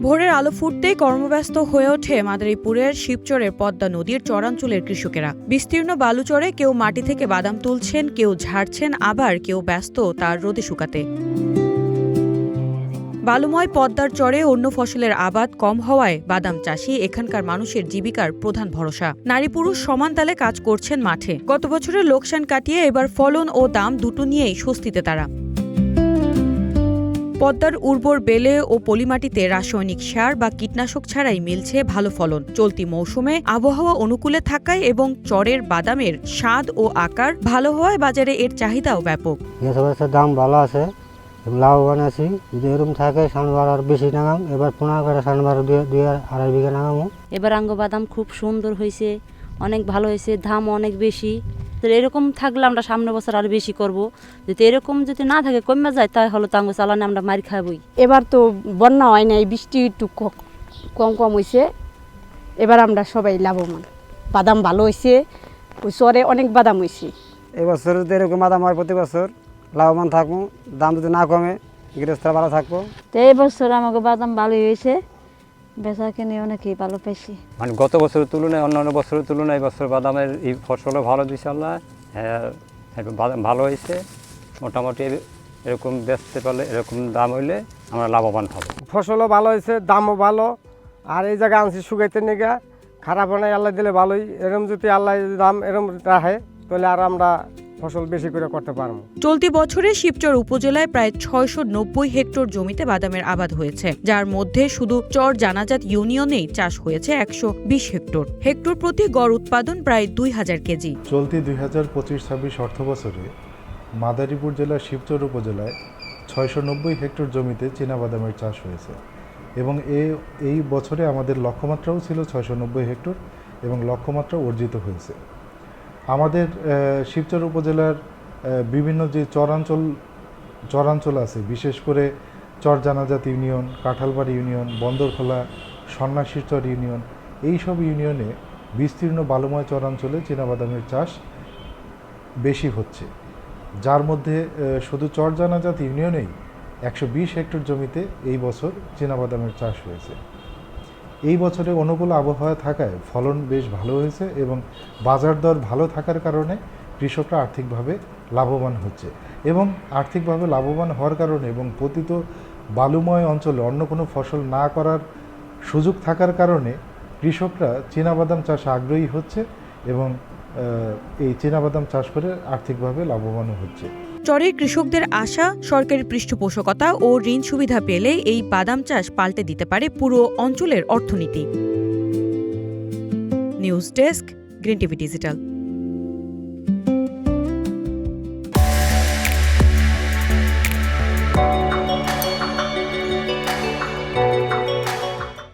ভোরের আলো ফুটতেই কর্মব্যস্ত হয়ে ওঠে মাদারীপুরের শিবচরের পদ্মা নদীর চরাঞ্চলের কৃষকেরা। বিস্তীর্ণ বালুচরে কেউ মাটি থেকে বাদাম তুলছেন, কেউ ঝাড়ছেন, আবার কেউ ব্যস্ত তার রোদে শুকাতে। বালুময় পদ্মার চরে অন্য ফসলের আবাদ কম হওয়ায় বাদাম চাষী এখানকার মানুষের জীবিকার প্রধান ভরসা। নারী পুরুষ সমান তালে কাজ করছেন মাঠে। গত বছরের লোকসান কাটিয়ে এবার ফলন ও দাম দুটো নিয়েই স্বস্তিতে তারা। পদ্মার উর্বর বেলে ও পলিমাটিতে রাসায়নিক সার বা কীটনাশক ছাড়াই মিলছে ভালো ফলন। চলতি মৌসুমে আবহাওয়া অনুকূলে থাকায় এবং চরের বাদামের স্বাদ ও আকার ভালো হওয়ায় বাজারে এর চাহিদাও ব্যাপক। দাম ভালো আছে, লাভবান আছি। যদি এরকম থাকে সামনের আর বেশি নাগাম, এবার 15 করে সামনের 2-2.5 বিঘা নাগামো। এবার আঙ্গ বাদাম খুব সুন্দর হয়েছে, অনেক ভালো হয়েছে, দাম অনেক বেশি। তো এরকম থাকলে আমরা সামনের বছর আরো বেশি করব। যদি এরকম যদি না থাকে কমে যায় তাহলে তো আঙ্গ চালানে আমরা মার খাবই। এবার তো বন্যা হয় নাই, বৃষ্টি একটু কম হয়েছে। এবার আমরা সবাই লাভবান। বাদাম ভালো হয়েছে, ওই চরে অনেক বাদাম হয়েছে। এবছর যদি এরকম বাদাম হয় প্রতি বছর লাভবান থাকবো, দাম যদি না কমে গৃহস্থরা ভালো থাকবো। তো এই বছর আমাকে বাদাম ভালোই হয়েছে, বেচা কিনে অনেকেই ভালো পাইছি। মানে গত বছরের তুলনায় অন্যান্য বছরের তুলনায় এই বছর বাদামের এই ফসলও ভালো দিয়েছে আল্লাহ। বাদাম ভালো হয়েছে, মোটামুটি এরকম বেচতে পারলে এরকম দাম হইলে আমরা লাভবান হব। ফসলও ভালো হয়েছে, দামও ভালো। আর এই জায়গায় আনছি শুকাইতে নিয়ে, খারাপ হয় আল্লাহ দিলে ভালোই। এরকম যদি আল্লাহ দাম এরকম রাখে তাহলে আর আমরা ফসল বেশি করে করতে পারবো। চলতি বছরে শিবচর উপজেলায় প্রায় 690 হেক্টর জমিতে বাদামের আবাদ হয়েছে, যার মধ্যে শুধু চর জানাজাত ইউনিয়নেই চাষ হয়েছে 120 হেক্টর। হেক্টর প্রতি গড় উৎপাদন প্রায় 2000 কেজি। চলতি 2025-26 অর্থবছরে মাদারীপুর জেলার শিবচর উপজেলায় 690 হেক্টর জমিতে চীনাবাদামের চাষ হয়েছে এবং এই বছরে আমাদের লক্ষ্যমাত্রাও ছিল 690 হেক্টর এবং লক্ষ্যমাত্রা অর্জিত হয়েছে। আমাদের শিবচর উপজেলার বিভিন্ন যে চরাঞ্চল আছে, বিশেষ করে চর জানাজাত union, Kanthalbari union, Bandarkhola, সন্ন্যাসীরচর union, এই সব ইউনিয়নে বিস্তীর্ণ বালুময় চরাঞ্চলে চীনাবাদামের চাষ বেশি হচ্ছে, যার মধ্যে শুধু চর জানাজাত ইউনিয়নেই 120 হেক্টর জমিতে এই বছর চীনাবাদামের চাষ হয়েছে। এই বছরে অনুকূল আবহাওয়া থাকায় ফলন বেশ ভালো হয়েছে এবং বাজার দর ভালো থাকার কারণে কৃষকরা আর্থিকভাবে লাভবান হচ্ছে এবং আর্থিকভাবে লাভবান হওয়ার কারণে এবং পতিত বালুময় অঞ্চলে অন্য কোনো ফসল না করার সুযোগ থাকার কারণে কৃষকরা চীনাবাদাম চাষে আগ্রহী হচ্ছে এবং এই চীনাবাদাম চাষ করে আর্থিকভাবে লাভবানও হচ্ছে। চরের কৃষকদের আশা, সরকারি পৃষ্ঠপোষকতা ও ঋণ সুবিধা পেলে এই বাদাম চাষ পাল্টে দিতে পারে পুরো অঞ্চলের অর্থনীতি। News desk, green TV digital.